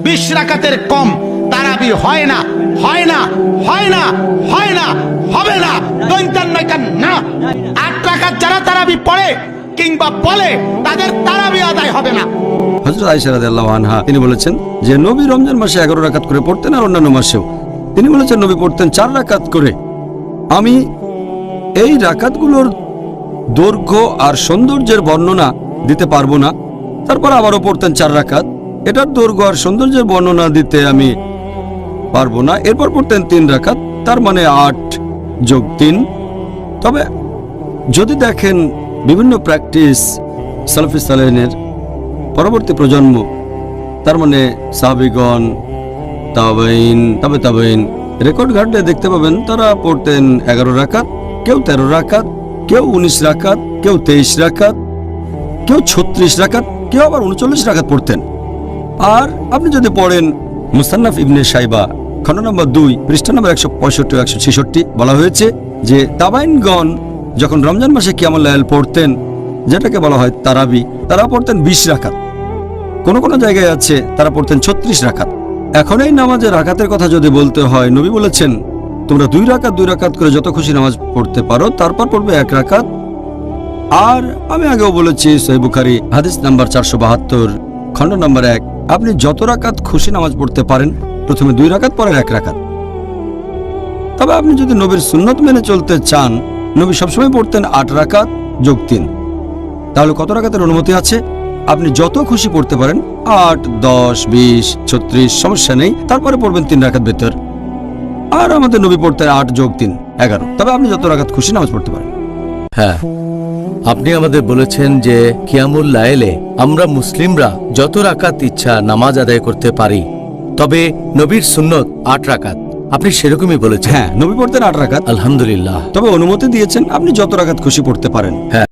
20 রাকাতের কম তারাবি হয় না, হয় না, হয় না, হয় না, হবে না, দৈন্তান নয়কান না। 8 রাকাত যারা তারাবি পড়ে কিংবা বলে তাদের তারাবি আদায় হবে না। হযরত আয়েশা রাদিয়াল্লাহু আনহা তিনি বলেছেন যে নবী রমজান মাসে 11 রাকাত করে পড়তেন আর অন্যান্য মাসেও তিনি বলেছেন নবী পড়তেন 4 রাকাত করে। আমি এই রাকাতগুলোর দৈর্ঘ্য আর সৌন্দর্যের বর্ণনা দিতে পারবো না। তারপর আবারও পড়তেন 4 রাকাত, এটার দৈর্ঘ্য আর সৌন্দর্যের বর্ণনা দিতে আমি পারবো না। এরপর পড়তেন 3 রাকাত, তার মানে 8 যোগ 3। তবে যদি দেখেন বিভিন্ন প্র্যাকটিস সালাফি সালেহিনের পরবর্তী প্রজন্ম, তার মানে সাহাবীগণ, তাবেঈন, তবে তাবেঈন, রেকর্ড ঘাটলে দেখতে পাবেন তারা পড়তেন 11 রাকাত, কেউ 13 রাকাত, কেউ 19 রাকাত, কেউ 23 রাকাত, কেউ 36 রাকাত, কেউ আবার 39 রাকাত পড়তেন। আর আপনি যদি পড়েন মুসান্নাফ ইবনে শাইবা খণ্ড নম্বর 2 পৃষ্ঠা নম্বর 165 ও 166 বলা হয়েছে যে তাবাইনগণ যখন রমজান মাসে কিয়ামুল লাইল পড়তেন, যেটাকে বলা হয় তারাবি, তারা পড়তেন 20 রাকাত। কোন কোন জায়গায় আছে তারা পড়তেন 36 রাকাত। এখন এই নামাজের রাকাতের কথা যদি বলতে হয়, নবী বলেছেন তোমরা 2 রাকাত করে যত খুশি নামাজ পড়তে পারো, তারপর পড়বে 1 রাকাত। আর আমি আগেও বলেছি সহিহ বুখারী হাদিস নাম্বার 472 খণ্ড নম্বর 1, আপনি যত রাকাত খুশি নামাজ পড়তে পারেন, প্রথমে 2 রাকাত পরে 1 রাকাত। তবে আপনি যদি নবীর সুন্নত মেনে চলতে চান, নবী সবসময় পড়তেন 8 রাকাত যোগ 3। তাহলে কত রাকাতের অনুমতি আছে? আপনি যত খুশি পড়তে পারেন, 8, 10, 20, 36 সমস্যা নেই। তারপরে পড়বেন 3 রাকাত বেতর। আর আমাদের নবী পড়তেন 8 যোগ 3 11। তবে আপনি যত রাকাত খুশি নামাজ পড়তে পারেন। হ্যাঁ, আপনি আমাদের বলেছেন যে কিয়ামুল লাইলে আমরা মুসলিমরা যত রাকাত ইচ্ছা নামাজ আদায় করতে পারি, তবে নবীর সুন্নত 8 রাকাত। আপনি সেরকমই বলেছেন। হ্যাঁ, নবী পড়তেন 8 রাকাত। আলহামদুলিল্লাহ। তবে অনুমতি দিয়েছেন আপনি যত রাকাত খুশি পড়তে পারেন। হ্যাঁ।